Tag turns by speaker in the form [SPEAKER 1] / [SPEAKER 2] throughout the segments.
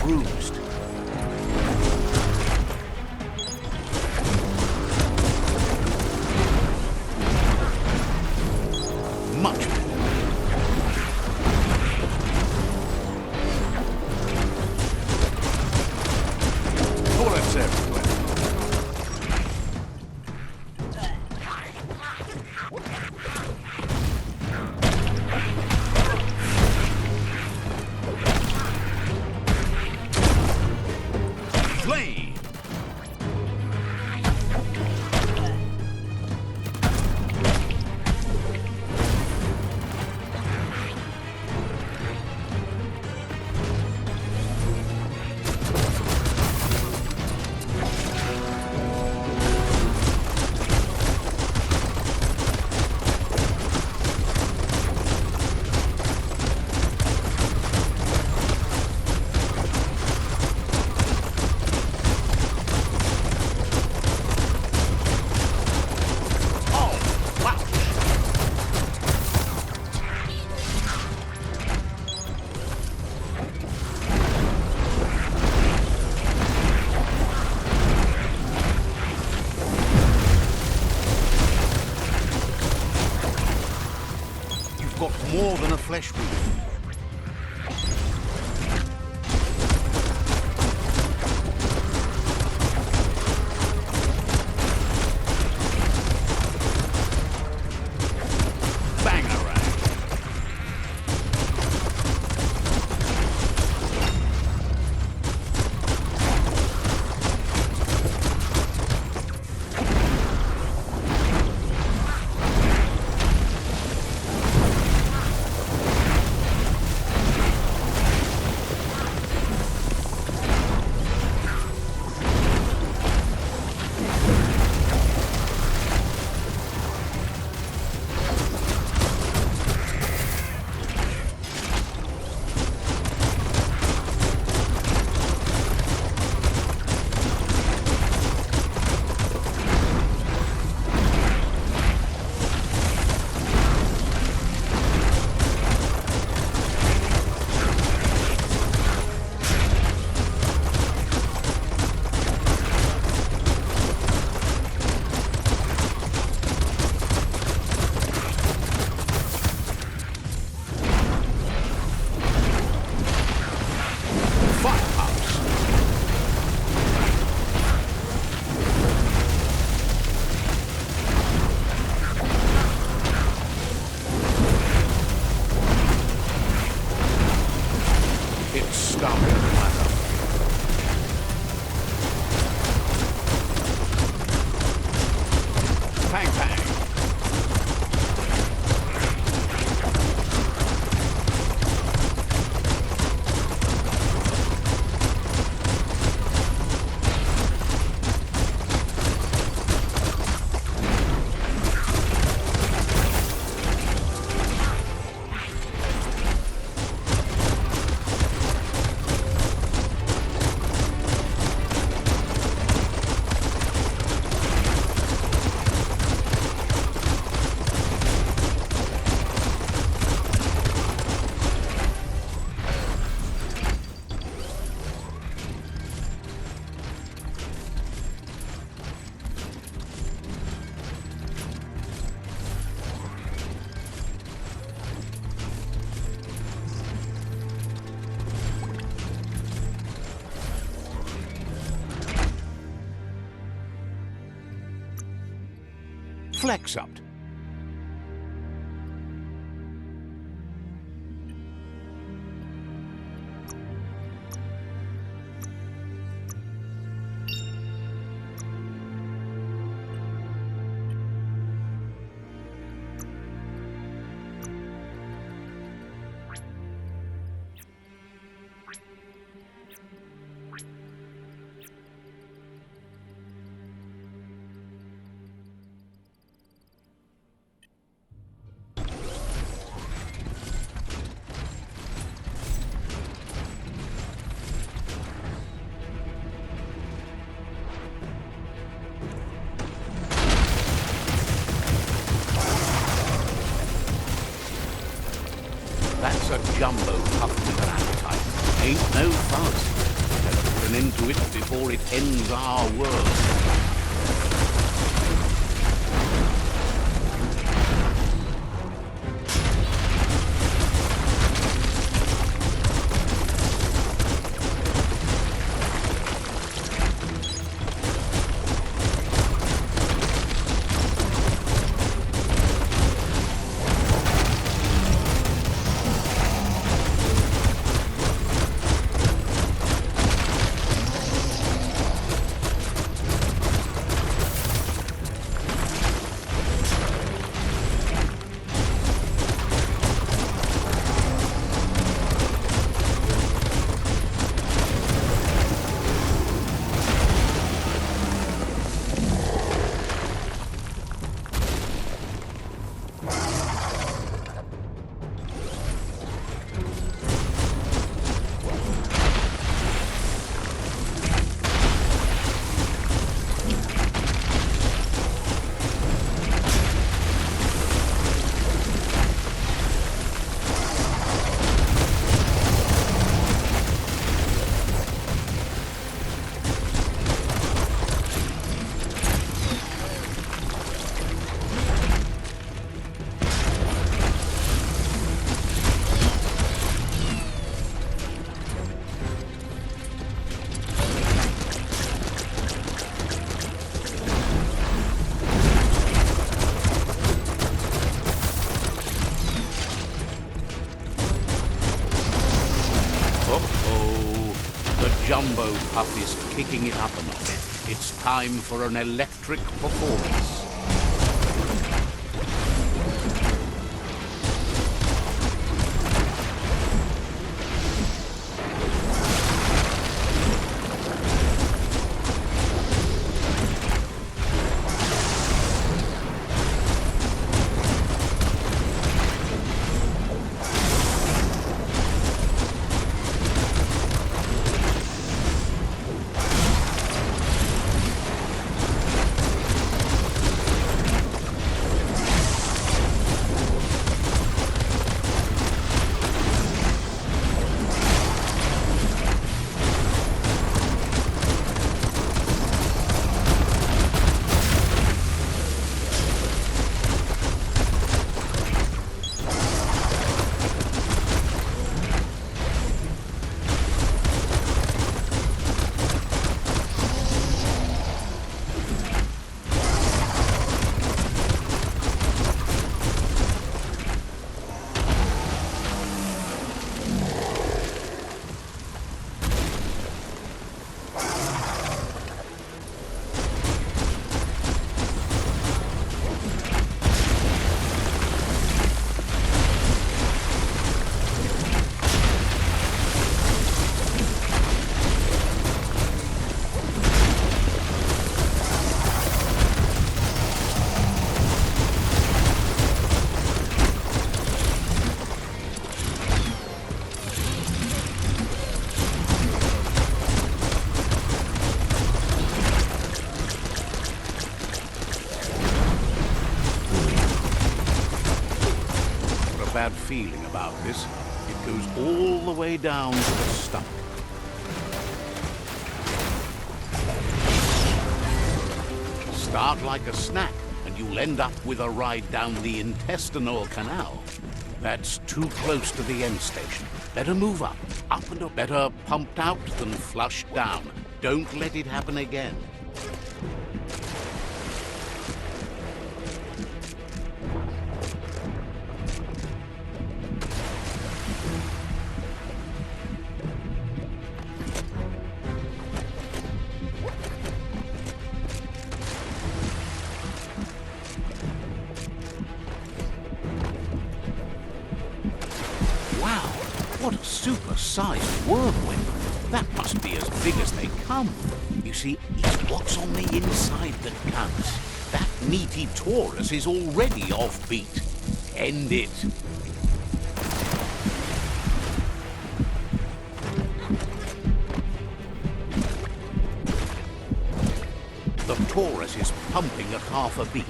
[SPEAKER 1] bruised. Much better. Bullets everywhere. Flame! Got more than a flesh wound. Bangarang. It's stopping ladder. Pang pang. Flex up. That's a jumbo pup with an appetite. Ain't no fuzz. an end to it before it ends our world. Jumbo Puff is kicking it up a notch. It's time for an electric performance. Bad feeling about this. It goes all the way down to the stomach. Start like a snack, and you'll end up with a ride down the intestinal canal. That's too close to the end station. Better move up and up. Better pumped out than flushed down. Don't let it happen again. What a super-sized whirlwind. That must be as big as they come. You see, it's what's on the inside that counts. That meaty Taurus is already offbeat. End it. The Taurus is pumping at half a beat.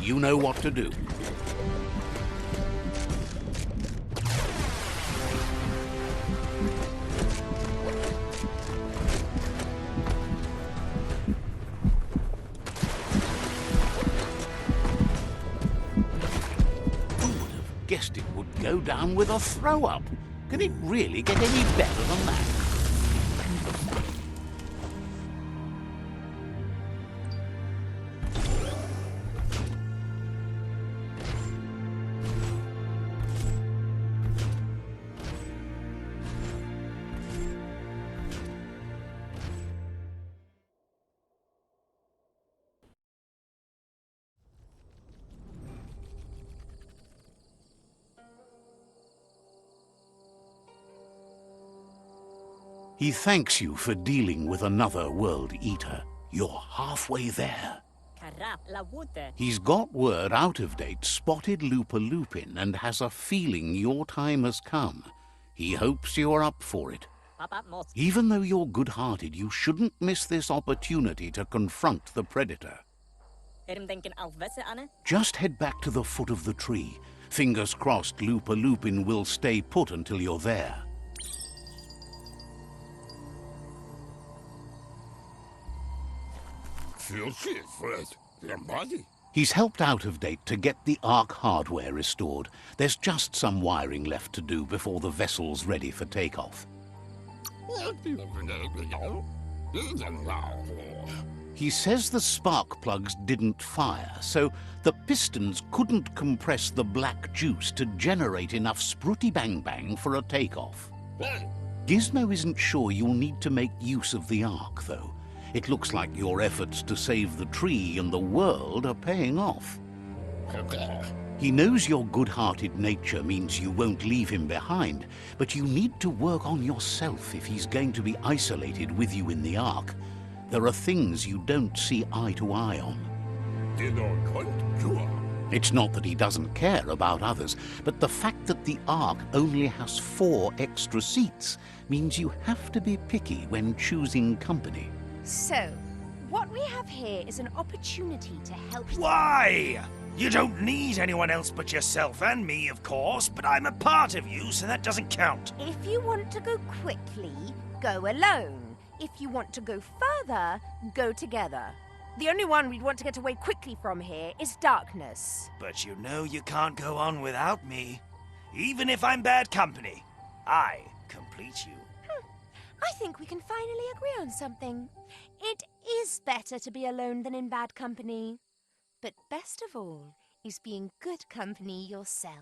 [SPEAKER 1] You know what to do. guessed it would go down with a throw-up. Can it really get any better than that? He thanks you for dealing with another World Eater. You're halfway there. He's got word Out of Date spotted Lupin and has a feeling your time has come. He hopes you're up for it. Even though you're good-hearted, you shouldn't miss this opportunity to confront the Predator. Just head back to the foot of the tree. Fingers crossed Lupin will stay put until you're there. He's helped Out of Date to get the Ark hardware restored. There's just some wiring left to do before the vessel's ready for takeoff. He says the spark plugs didn't fire, so the pistons couldn't compress the black juice to generate enough spruty bang bang for a takeoff. Gizmo isn't sure you'll need to make use of the Ark, though. It looks like your efforts to save the tree and the world are paying off. He knows your good-hearted nature means you won't leave him behind, but you need to work on yourself if he's going to be isolated with you in the Ark. There are things you don't see eye to eye on. It's not that he doesn't care about others, but the fact that the Ark only has 4 extra seats means you have to be picky when choosing company.
[SPEAKER 2] So, what we have here is an opportunity to help...
[SPEAKER 3] Why? You don't need anyone else but yourself and me, of course, but I'm a part of you, so that doesn't count.
[SPEAKER 2] If you want to go quickly, go alone. If you want to go further, go together. The only one we'd want to get away quickly from here is darkness.
[SPEAKER 3] But you know you can't go on without me. Even if I'm bad company, I complete you.
[SPEAKER 2] I think we can finally agree on something. It is better to be alone than in bad company. But best of all is being good company yourself.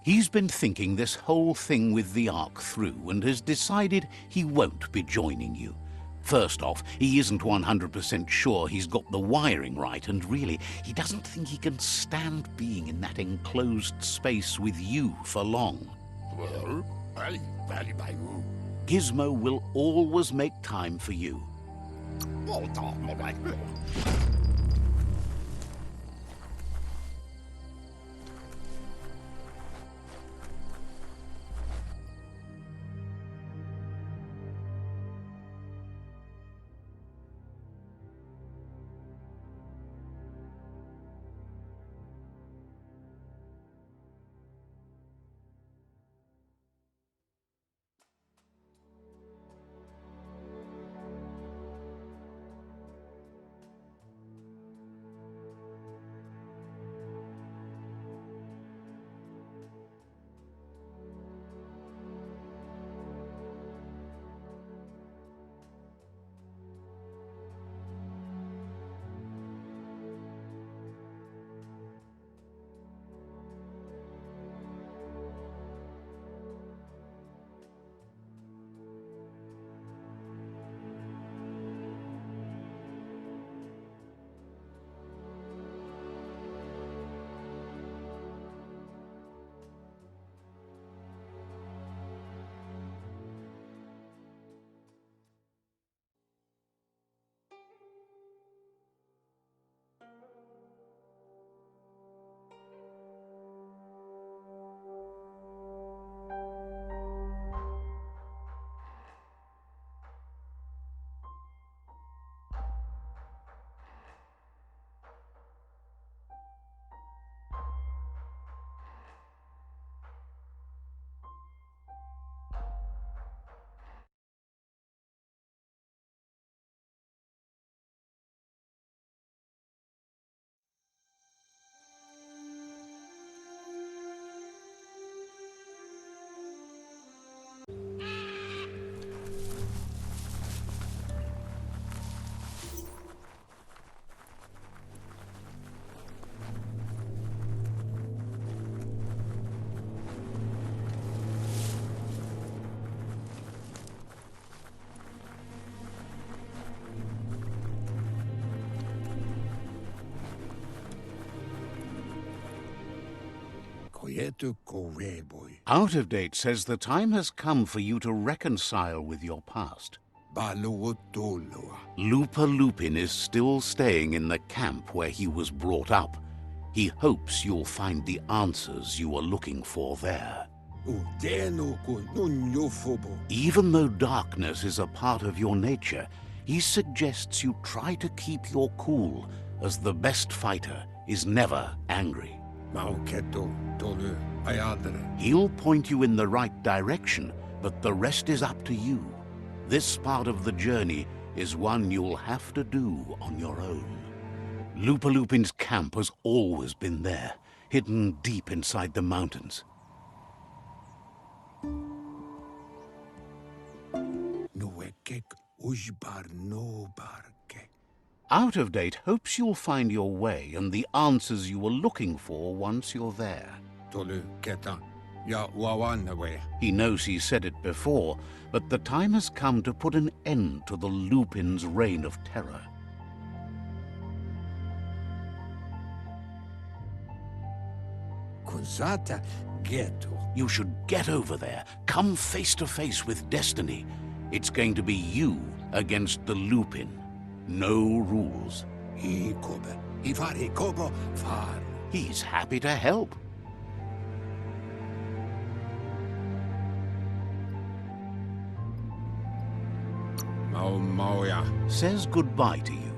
[SPEAKER 1] He's been thinking this whole thing with the Ark through and has decided he won't be joining you. First off, he isn't 100% sure he's got the wiring right, and really, he doesn't think he can stand being in that enclosed space with you for long. Gizmo will always make time for you. Out of Date says the time has come for you to reconcile with your past. Lupa Lupin is still staying in the camp where he was brought up. He hopes you'll find the answers you are looking for there. Even though darkness is a part of your nature, he suggests you try to keep your cool, as the best fighter is never angry. He'll point you in the right direction, but the rest is up to you. This part of the journey is one you'll have to do on your own. Lupa Lupin's camp has always been there, hidden deep inside the mountains. Out of Date hopes you'll find your way and the answers you were looking for once you're there. He knows he said it before, but the time has come to put an end to the Lupin's reign of terror. You should get over there, come face to face with destiny. It's going to be you against the Lupin. No rules. He's happy to help. Says goodbye to you.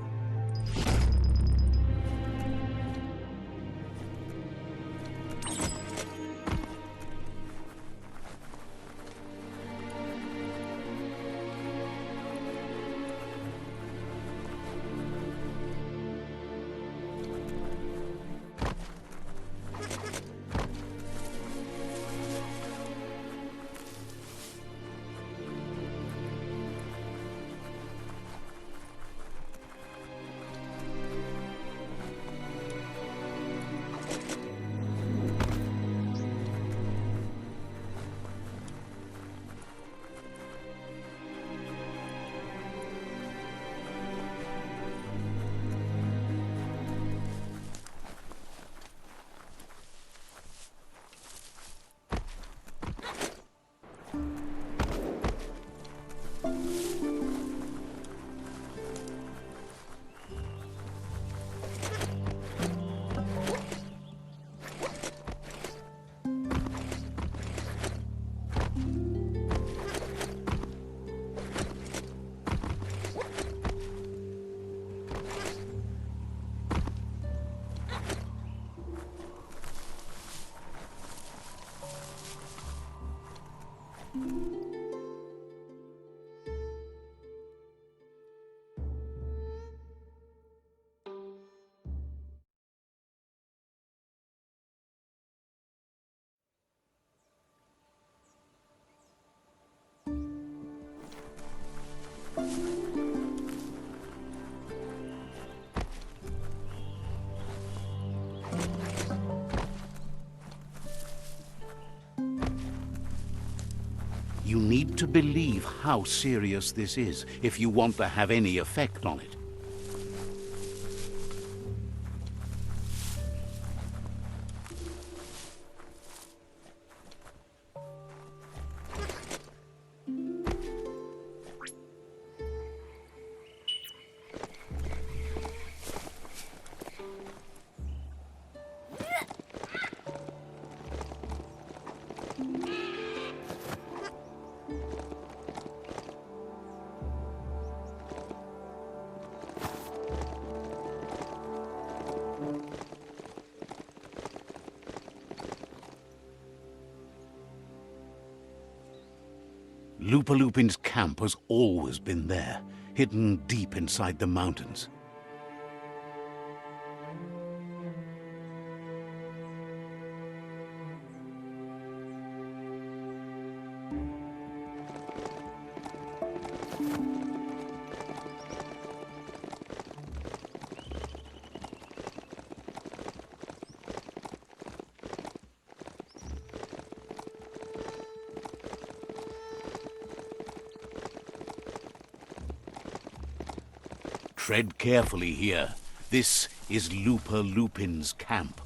[SPEAKER 1] You need to believe how serious this is if you want to have any effect on it. Lupa Lupin's camp has always been there, hidden deep inside the mountains. Tread carefully here. This is Looper Lupin's camp.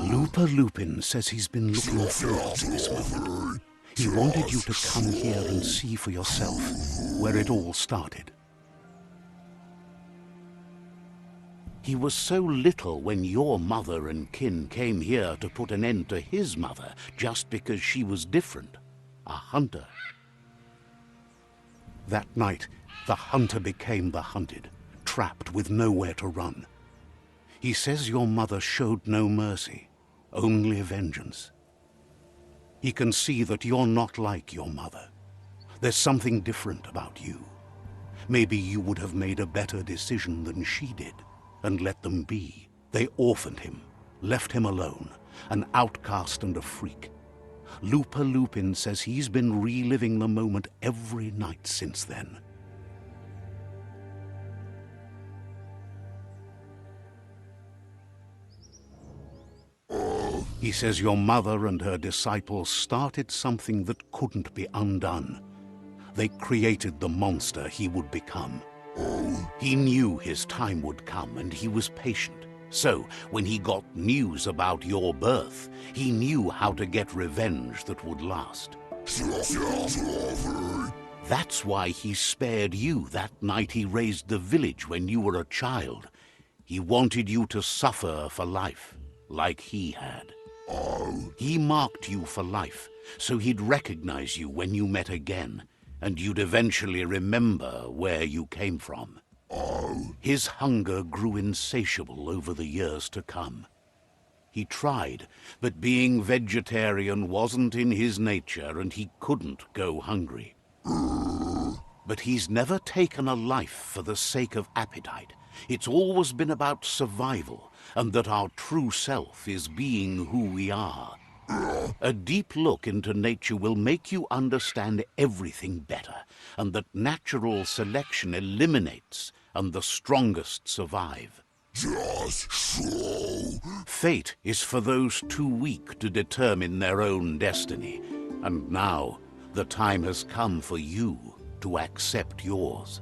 [SPEAKER 1] Looper Lupin says he's been looking forward to this moment. He wanted you to come here and see for yourself where it all started. He was so little when your mother and kin came here to put an end to his mother just because she was different, a hunter. That night, the hunter became the hunted, trapped with nowhere to run. He says your mother showed no mercy, only vengeance. He can see that you're not like your mother. There's something different about you. Maybe you would have made a better decision than she did, and let them be. They orphaned him, left him alone, an outcast and a freak. Looper Lupin says he's been reliving the moment every night since then. He says your mother and her disciples started something that couldn't be undone. They created the monster he would become. He knew his time would come, and he was patient. So, when he got news about your birth, he knew how to get revenge that would last. That's why he spared you that night he raised the village when you were a child. He wanted you to suffer for life, like he had. He marked you for life, so he'd recognize you when you met again, and you'd eventually remember where you came from. His hunger grew insatiable over the years to come. He tried, but being vegetarian wasn't in his nature, and he couldn't go hungry. But he's never taken a life for the sake of appetite. It's always been about survival, and that our true self is being who we are. A deep look into nature will make you understand everything better, and that natural selection eliminates, and the strongest survive.
[SPEAKER 4] Just so.
[SPEAKER 1] Fate is for those too weak to determine their own destiny, and now the time has come for you to accept yours.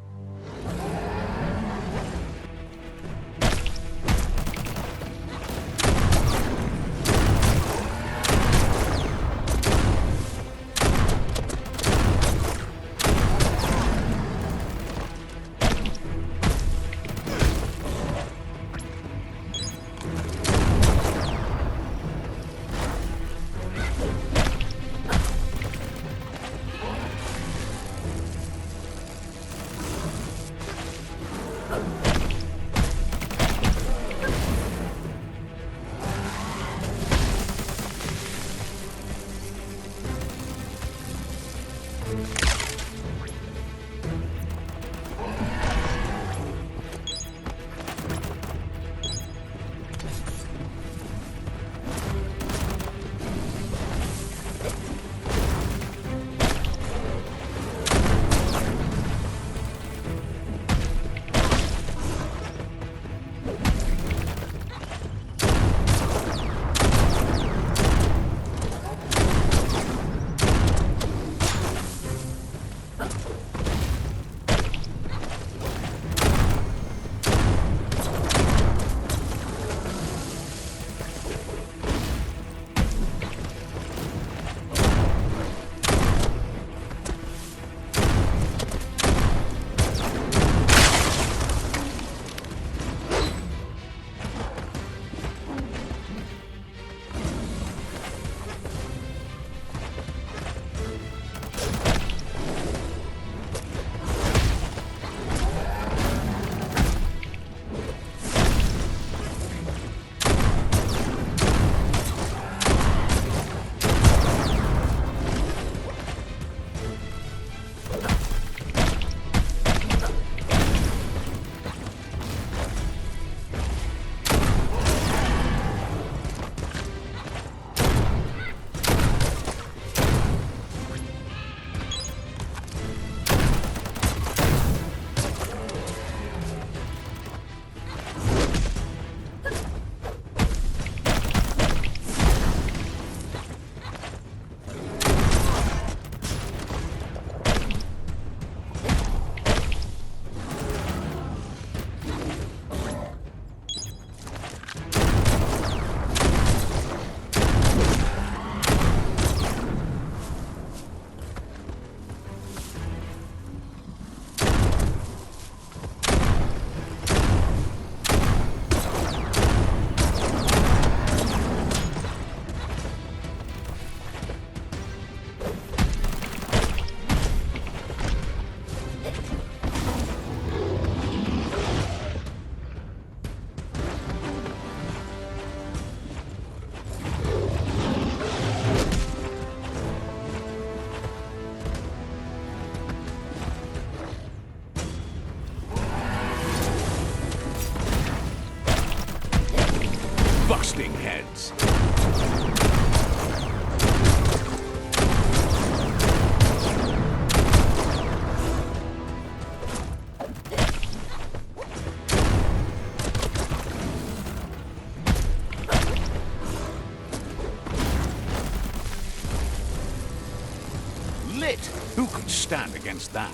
[SPEAKER 1] Who could stand against that?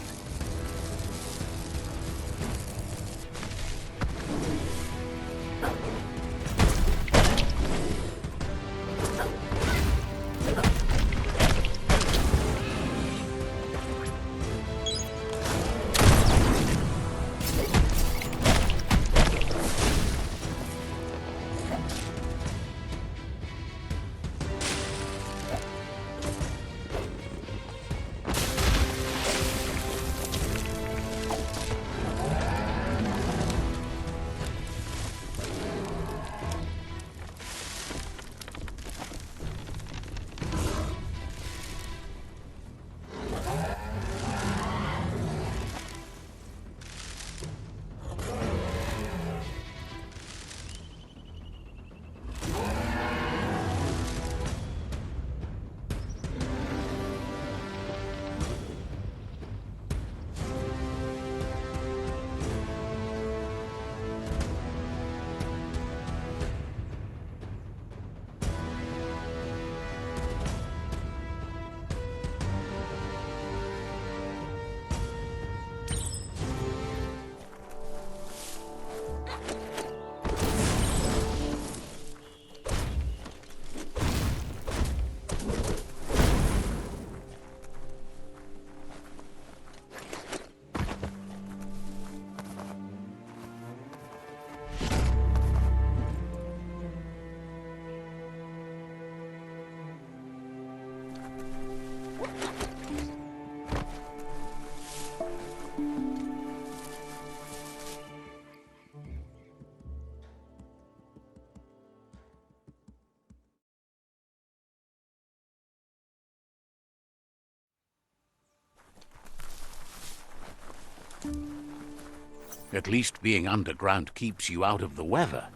[SPEAKER 1] At least being underground keeps you out of the weather.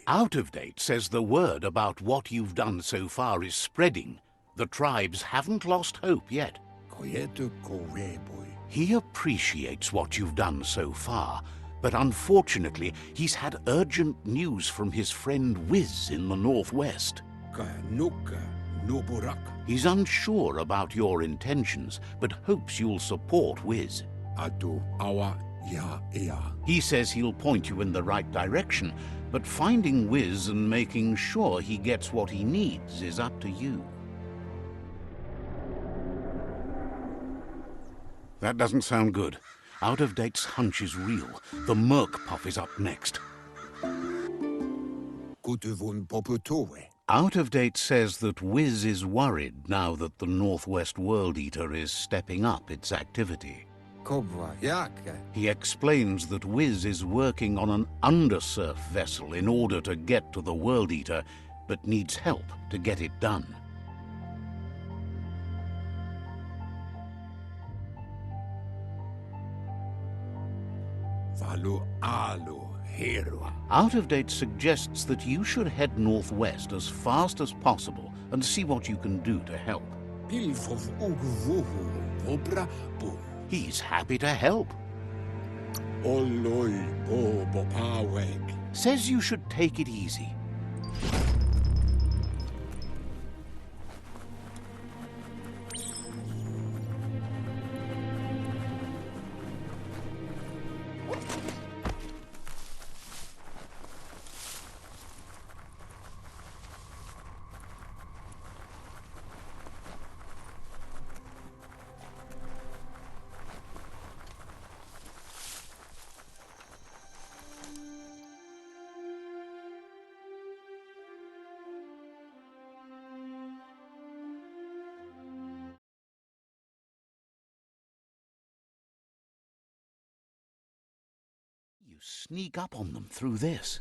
[SPEAKER 1] Out of Date says the word about what you've done so far is spreading. The tribes haven't lost hope yet. He appreciates what you've done so far, but unfortunately, he's had urgent news from his friend Wiz in the northwest. He's unsure about your intentions, but hopes you'll support Wiz. He says he'll point you in the right direction, but finding Wiz and making sure he gets what he needs is up to you. That doesn't sound good. Out of Date's hunch is real. The Merc Puff is up next. Out of Date says that Wiz is worried now that the Northwest World Eater is stepping up its activity. He explains that Wiz is working on an undersurf vessel in order to get to the World Eater, but needs help to get it done. Out of Date suggests that you should head northwest as fast as possible and see what you can do to help. He's happy to help. Says you should take it easy. You sneak up on them through this.